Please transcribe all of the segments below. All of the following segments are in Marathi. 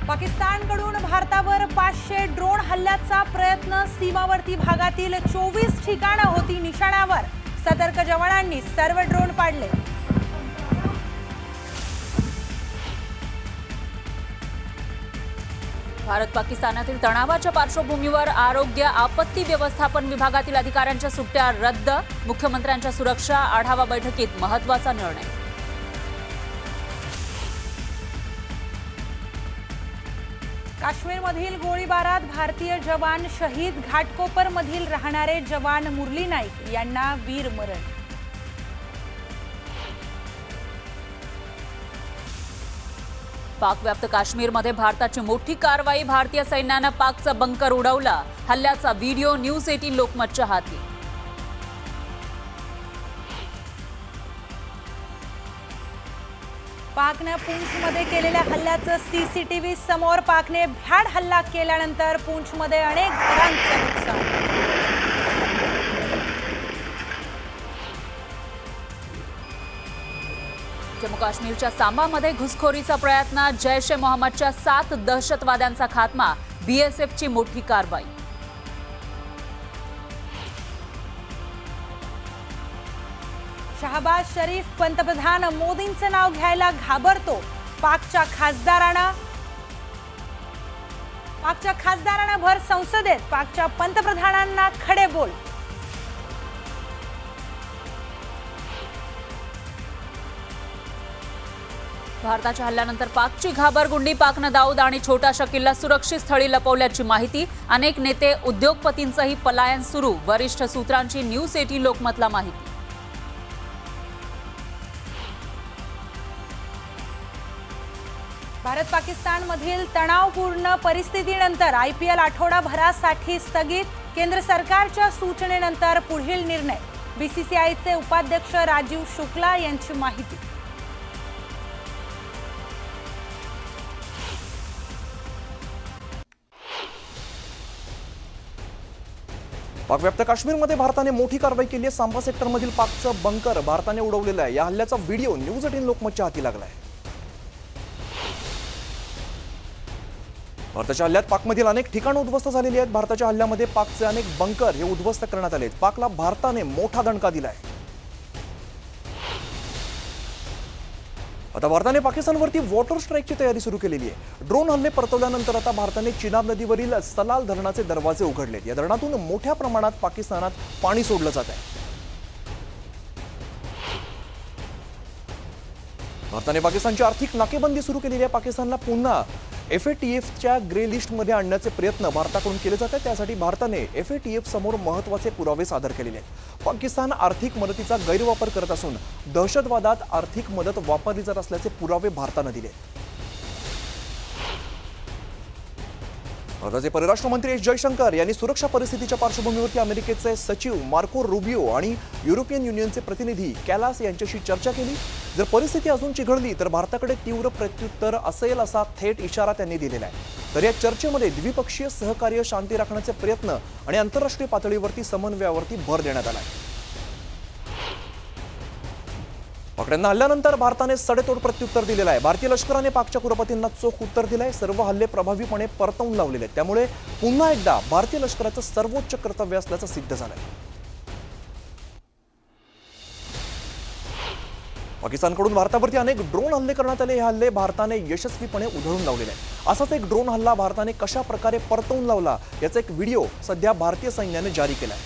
पाकिस्तानकडून भारतावर 500 ड्रोन हल्ल्याचा प्रयत्न. सीमावर्ती भागातील 24 ठिकाणं होती निशाण्यावर. सतर्क जवानांनी सर्व ड्रोन पाडले. भारत पाकिस्तानातील तणावाच्या पार्श्वभूमीवर आरोग्य आपत्ती व्यवस्थापन विभागातील अधिकाऱ्यांच्या सुट्ट्या रद्द. मुख्यमंत्र्यांच्या सुरक्षा आढावा बैठकीत महत्त्वाचा निर्णय. काश्मीरमधील गोळीबारात भारतीय जवान शहीद. घाटकोपरमधील राहणारे जवान मुरली नाईक यांना वीरमरण. पाकव्याप्त काश्मीरमध्ये भारताची मोठी कारवाई. भारतीय सैन्यानं पाकचा बंकर उडवला. हल्ल्याचा व्हिडिओ न्यूज 18 लोकमतच्या हाती. पाकने पूंछमध्ये केलेल्या हल्ल्याचं सीसीटीव्ही समोर. पाकने भ्याड हल्ला केल्यानंतर पूंछमध्ये अनेक घरांचं नुकसान. जम्मू काश्मीरच्या सांबामध्ये घुसखोरीचा प्रयत्न. जैश ए मोहम्मदच्या 7 दहशतवाद्यांचा खात्मा. बीएसएफची मोठी कारवाई. शहबाज शरीफ पंतप्रधान मोदींचं नाव घ्यायला घाबरतो. पाकच्या खासदारांना भर संसदेत. पाकच्या पंतप्रधानांना खडे बोल. भारताच्या हल्ल्यानंतर पाकची घाबरगुंडी. पाकनं दाऊद आणि छोटा शकीलला सुरक्षित स्थळी लपवल्याची माहिती. अनेक नेते उद्योगपतींचंही पलायन सुरू. वरिष्ठ सूत्रांची न्यूज 18 लोकमतला माहिती. भारत पाकिस्तानमधील तणावपूर्ण परिस्थितीनंतर आयपीएल आठवडाभरासाठी स्थगित. केंद्र सरकारच्या सूचनेनंतर पुढील निर्णय. बीसीसीआयचे उपाध्यक्ष राजीव शुक्ला यांची माहिती. पाकव्याप्त काश्मीरमध्ये भारताने मोठी कारवाई केली आहे. सांबा सेक्टरमधील पाकचं बंकर भारताने उडवलेलं आहे. या हल्ल्याचा व्हिडिओ न्यूज 18 लोकमतच्या हाती लागलाय. भारताच्या हल्ल्यात पाकमधील अनेक ठिकाणं उद्ध्वस्त झालेली आहेत. भारताच्या हल्ल्यामध्ये पाकचे अनेक बंकर हे उद्ध्वस्त करण्यात आले. पाकला भारताने मोठा दणका दिलाय. आता भारताने पाकिस्तानवरती वॉटर स्ट्राईकची तयारी सुरू केलेली आहे. ड्रोन हल्ले परतवल्यानंतर आता भारताने चिनाब नदीवरील सलाल धरणाचे दरवाजे उघडलेत. या धरणातून मोठ्या प्रमाणात पाकिस्तानात पाणी सोडलं जात आहे. भारताने पाकिस्तानची आर्थिक नाकेबंदी सुरू केलेली आहे. पाकिस्तानला पुन्हा FATFच्या ग्रे लिस्टमध्ये आणण्याचे प्रयत्न भारताकडून केले जात आहेत. त्यासाठी भारताने FATF समोर महत्त्वाचे पुरावे सादर केलेले आहेत. पाकिस्तान आर्थिक मदतीचा गैरवापर करत असून दहशतवादात आर्थिक मदत वापरली जात असल्याचे पुरावे भारताने दिले. भारताचे परराष्ट्र मंत्री एस जयशंकर यांनी सुरक्षा परिस्थितीच्या पार्श्वभूमीवरती अमेरिकेचे सचिव मार्को रुबियो आणि युरोपियन युनियनचे प्रतिनिधी कॅलास यांच्याशी चर्चा केली. जर परिस्थिती अजून चिघळली तर भारताकडे तीव्र प्रत्युत्तर असेल असा थेट इशारा त्यांनी दिलेला आहे. तर या चर्चेमध्ये द्विपक्षीय सहकार्य, शांती राखण्याचे प्रयत्न आणि आंतरराष्ट्रीय पातळीवरती समन्वयावरती भर देण्यात आला आहे. पाकड्यांना हल्ल्यानंतर भारताने सडेतोड प्रत्युत्तर दिलेलं आहे. भारतीय लष्कराने पाकच्या कुरपतींना चोख उत्तर दिलंय. सर्व हल्ले प्रभावीपणे परतवून लावलेले आहेत. त्यामुळे पुन्हा एकदा भारतीय लष्कराचं सर्वोच्च कर्तव्य असल्याचं सिद्ध झालंय. पाकिस्तानकडून भारतावरती अनेक ड्रोन हल्ले करण्यात आले. हे हल्ले भारताने यशस्वीपणे उधळून लावलेले आहेत. असाच एक ड्रोन हल्ला भारताने कशा प्रकारे परतवून लावला याचा एक व्हिडिओ सध्या भारतीय सैन्याने जारी केलाय.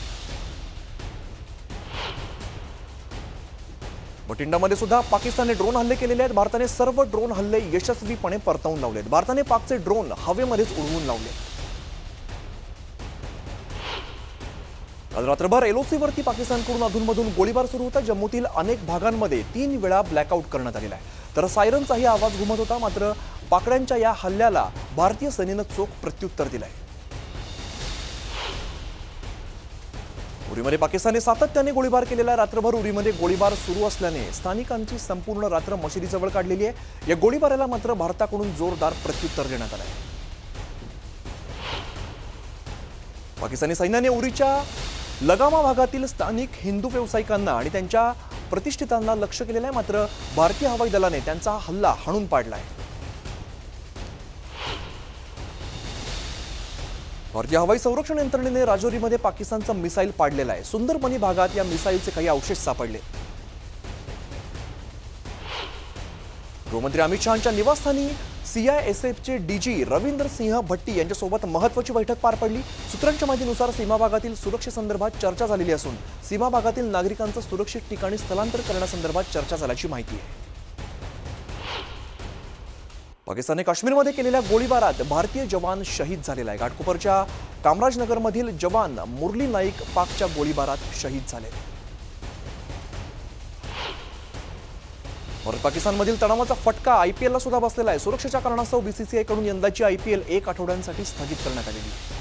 बठिंडामध्ये सुद्धा पाकिस्तानने ड्रोन हल्ले केलेले आहेत. भारताने सर्व ड्रोन हल्ले यशस्वीपणे परतवून लावलेत. भारताने पाकचे ड्रोन हवेमध्येच उडवून लावले. काल रात्रभर LOC वरती पाकिस्तानकडून अधूनमधून गोळीबार सुरू होता. जम्मूतील अनेक भागांमध्ये 3 वेळा ब्लॅकआउट करण्यात आलेला आहे. तर सायरनचाही आवाज घुमत होता. मात्र पाकड्यांच्या या हल्ल्याला भारतीय सेनेनं चोख प्रत्युत्तर दिलंय. उरीमध्ये पाकिस्तानने सातत्याने गोळीबार केलेला आहे. रात्रभर उरीमध्ये गोळीबार सुरू असल्याने स्थानिकांची संपूर्ण रात्र मशिदीजवळ काढलेली आहे. या गोळीबाराला मात्र भारताकडून जोरदार प्रत्युत्तर देण्यात आलं आहे. पाकिस्तानी सैन्याने उरीच्या लगामा भागातील स्थानिक हिंदू व्यावसायिकांना आणि त्यांच्या प्रतिष्ठितांना लक्ष्य केलेलं आहे. मात्र भारतीय हवाई दलाने त्यांचा हल्ला हाणून पाडला आहे. भारतीय हवाई संरक्षण यंत्रणेने राजौरीमध्ये पाकिस्तानचा मिसाईल पाडलेला आहे. सुंदरबनी भागात या मिसाईलचे काही अवशेष सापडले. गृहमंत्री अमित शहांच्या निवासस्थानी सीआयएसएफचे डीजी रविंद्र सिंह भट्टी यांच्यासोबत महत्त्वाची बैठक पार पडली. सूत्रांच्या माहितीनुसार सीमा भागातील सुरक्षेसंदर्भात चर्चा झालेली असून सीमा भागातील नागरिकांचं सुरक्षित ठिकाणी स्थलांतर करण्यासंदर्भात चर्चा झाल्याची माहिती आहे. पाकिस्तानने काश्मीरमध्ये केलेल्या गोळीबारात भारतीय जवान शहीद झालेला आहे. घाटकोपरच्या कामराजनगरमधील जवान मुरली नाईक पाकच्या गोळीबारात शहीद झाले. भारत पाकिस्तानमधील तणावाचा फटका आयपीएलला सुद्धा बसलेला आहे. सुरक्षेच्या कारणास्तव बीसीसीआय कडून यंदाची आयपीएल 1 आठवड्यांसाठी स्थगित करण्यात आलेली आहे.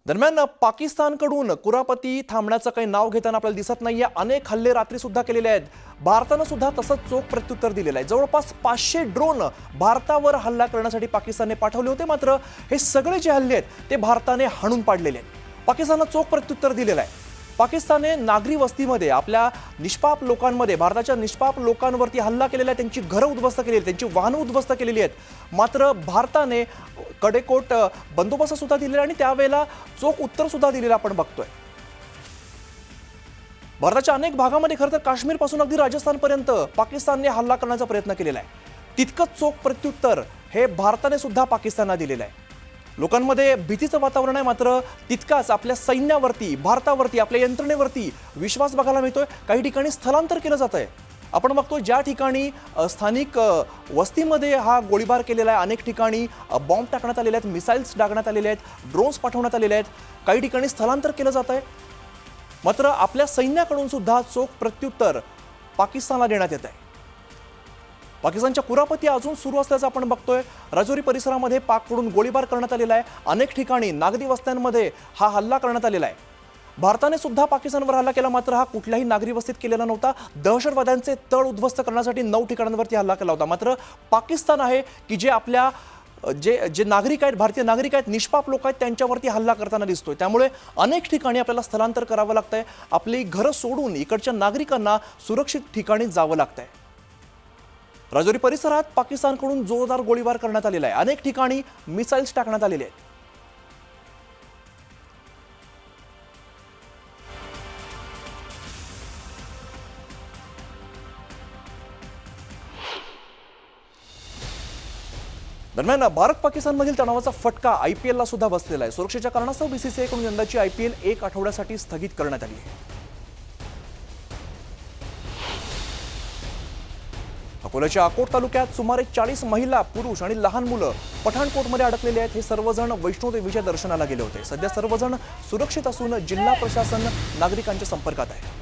दरम्यान पाकिस्तानकडून कुरापती थांबण्याचं काही नाव घेताना आपल्याला दिसत नाहीये. अनेक हल्ले रात्री सुद्धा केलेले आहेत. भारतानं सुद्धा तसंच चोख प्रत्युत्तर दिलेलं आहे. जवळपास 500 ड्रोन भारतावर हल्ला करण्यासाठी पाकिस्तानने पाठवले होते. मात्र हे सगळे जे हल्ले आहेत ते भारताने हाणून पाडलेले आहेत. पाकिस्ताननं चोख प्रत्युत्तर दिलेलं आहे. पाकिस्तानने नागरी वस्तीमध्ये आपल्या निष्पाप लोकांमध्ये भारताच्या निष्पाप लोकांवरती हल्ला केलेला आहे. त्यांची घरं उद्ध्वस्त केलेली आहेत, त्यांची वाहनं उद्ध्वस्त केलेली आहेत. मात्र भारताने कडेकोट बंदोबस्त सुद्धा दिलेला आणि त्यावेळेला चोख उत्तर सुद्धा दिलेलं आपण बघतोय. भारताच्या अनेक भागामध्ये खरं तर काश्मीरपासून अगदी राजस्थानपर्यंत पाकिस्तानने हल्ला करण्याचा प्रयत्न केलेला आहे. तितकंच चोख प्रत्युत्तर हे भारताने सुद्धा पाकिस्तानला दिलेलं आहे. लोकांमध्ये भीतीचं वातावरण आहे. मात्र तितकाच आपल्या सैन्यावरती, भारतावरती, आपल्या यंत्रणेवरती विश्वास बघायला मिळतोय. काही ठिकाणी स्थलांतर केलं जात आहे. आपण बघतो ज्या ठिकाणी स्थानिक वस्तीमध्ये हा गोळीबार केलेला आहे, अनेक ठिकाणी बॉम्ब टाकण्यात आलेले आहेत, मिसाईल्स टाकण्यात आलेले आहेत, ड्रोन्स पाठवण्यात आलेले आहेत. काही ठिकाणी स्थलांतर केलं जात आहे. मात्र आपल्या सैन्याकडून सुद्धा चोख प्रत्युत्तर पाकिस्तानला देण्यात येत आहे. पाकिस्तानच्या कुरापती अजून सुरू असल्याचं आपण बघतोय. राजौरी परिसरामध्ये पाककडून गोळीबार करण्यात आलेला आहे. अनेक ठिकाणी नागरी वस्त्यांमध्ये हा हल्ला करण्यात आलेला आहे. भारताने सुद्धा पाकिस्तानवर हल्ला केला. मात्र हा कुठल्याही नागरी वस्तीत केलेला नव्हता. दहशतवाद्यांचे तळ उद्ध्वस्त करण्यासाठी 9 ठिकाणांवरती हल्ला केला होता. मात्र पाकिस्तान आहे की जे आपल्या जे नागरिक आहेत, भारतीय नागरिक आहेत, निष्पाप लोक आहेत, त्यांच्यावरती हल्ला करताना दिसतोय. त्यामुळे अनेक ठिकाणी आपल्याला स्थलांतर करावं लागतंय. आपली घरं सोडून इकडच्या नागरिकांना सुरक्षित ठिकाणी जावं लागतंय. राजौरी परिसरात पाकिस्तानकडून जोरदार गोळीबार करण्यात आलेला आहे. अनेक ठिकाणी मिसाईल्स टाकण्यात आलेले आहेत. दरम्यान भारत पाकिस्तानमधील तणावाचा फटका आयपीएलला सुद्धा बसलेला आहे. सुरक्षेच्या कारणास्तव बीसीसीआय कडून यंदाची आयपीएल 1 आठवड्यासाठी स्थगित करण्यात आली आहे. अकोल्याच्या अकोट तालुक्यात सुमारे 40 महिला, पुरुष आणि लहान मुलं पठाणकोटमध्ये अडकलेले आहेत. हे सर्वजण वैष्णोदेवीच्या दर्शनाला गेले होते. सध्या सर्वजण सुरक्षित असून जिल्हा प्रशासन नागरिकांच्या संपर्कात आहे.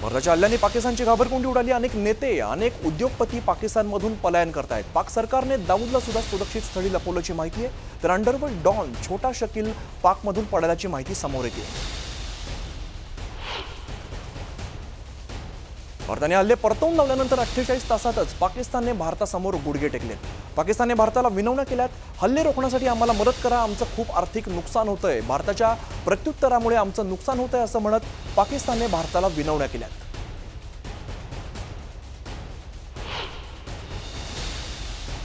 भारताच्या हल्ल्याने पाकिस्तानची घाबरगुंडी उडाली. अनेक नेते, अनेक उद्योगपती पाकिस्तानमधून पलायन करतायत. पाक सरकारने दाऊदला सुद्धा सुरक्षित स्थळी लपवल्याची माहिती आहे. तर अंडरवर्ल्ड डॉन छोटा शकील पाकमधून पडल्याची माहिती समोर येते. भारताने हल्ले परतवून लावल्यानंतर 48 तासातच पाकिस्तानने भारतासमोर गुडघे टेकलेत. पाकिस्तानने भारताला विनवण्या केल्यात. हल्ले रोखण्यासाठी आम्हाला मदत करा, आमचं खूप आर्थिक नुकसान होतंय, भारताच्या प्रत्युत्तरामुळे आमचं नुकसान होतंय असं म्हणत पाकिस्तानने भारताला विनवण्या केल्यात.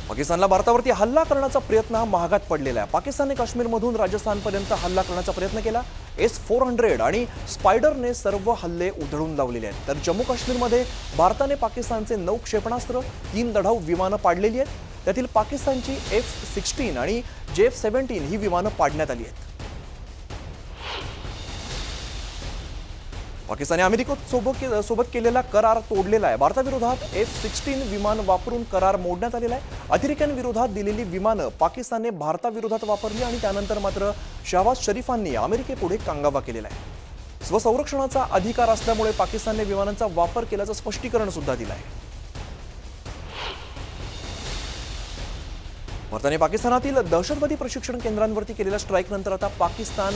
पाकिस्तानला भारतावरती हल्ला करण्याचा प्रयत्न हा महागात पडलेला आहे. पाकिस्तानने काश्मीरमधून राजस्थानपर्यंत हल्ला करण्याचा प्रयत्न केला. S-400 आणि स्पायडरने सर्व हल्ले उधळून लावलेले आहेत. तर जम्मू काश्मीरमध्ये भारताने पाकिस्तानचे 9 क्षेपणास्त्र, 3 लढाऊ विमानं पाडलेली आहेत. त्यातील पाकिस्तानची F-16 आणि JF-17 ही विमानं पाडण्यात आली आहेत. पाकिस्तानने अमेरिकेसोबत केलेला करार तोडलेला आहे. भारताविरोधात F-16 विमान वापरून करार मोडण्यात आलेला आहे. अतिरेक्यांविरोधात दिलेली विमानं पाकिस्तानने भारताविरोधात वापरली आणि त्यानंतर मात्र शहबाज शरीफांनी अमेरिकेपुढे कांगावा केलेला आहे. स्वसंरक्षणाचा अधिकार असल्यामुळे पाकिस्तानने विमानांचा वापर केल्याचं स्पष्टीकरण सुद्धा दिलं आहे. भारताने पाकिस्तानातील दहशतवादी प्रशिक्षण केंद्रांवरती केलेल्या स्ट्राईकनंतर आता पाकिस्तान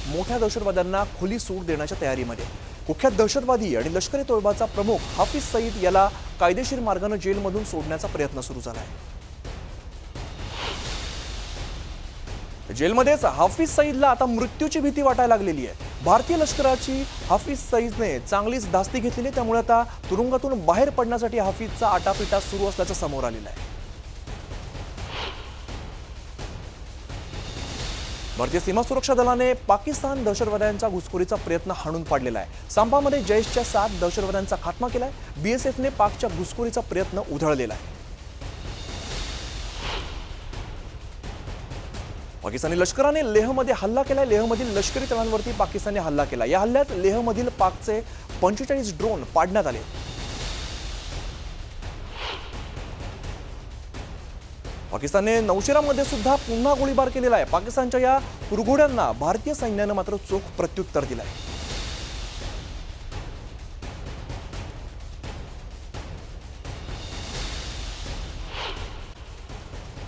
मोठ्या दहशतवाद्यांना खुली सूट देण्याच्या तयारीमध्ये. कुख्यात दहशतवादी आणि लष्कर ए तोयबाचा प्रमुख हाफिज सईद याला कायदेशीर मार्गाने जेलमधून सोडण्याचा प्रयत्न सुरू झाला आहे. जेलमध्येच हाफिज सईदला आता मृत्यूची भीती वाटायला लागलेली आहे. भारतीय लष्कराची हाफिज सईदने चांगलीच धास्ती घेतलेली, त्यामुळे आता तुरुंगातून बाहेर पडण्यासाठी हाफिजचा आटापिटा सुरू असल्याचं समोर आलेलं आहे. भारतीय सीमा सुरक्षा दलाने पाकिस्तान दहशतवाद्यांचा घुसखोरीचा प्रयत्न हाणून पाडलेला आहे. सांबामध्ये जैशच्या 7 दहशतवाद्यांचा खात्मा केलाय. बीएसएफने पाकच्या घुसखोरीचा प्रयत्न उधळलेला आहे. पाकिस्तानी लष्कराने लेहमध्ये हल्ला केलाय. लेहमधील लष्करी तळांवरती पाकिस्तानने हल्ला केला. या हल्ल्यात लेहमधील पाकचे 45 ड्रोन पाडण्यात आले. पाकिस्तानने नौशेरामध्ये सुद्धा पुन्हा गोळीबार केलेला आहे. पाकिस्तानच्या या कुरघोड्यांना भारतीय सैन्यानं मात्र चोख प्रत्युत्तर दिलंय.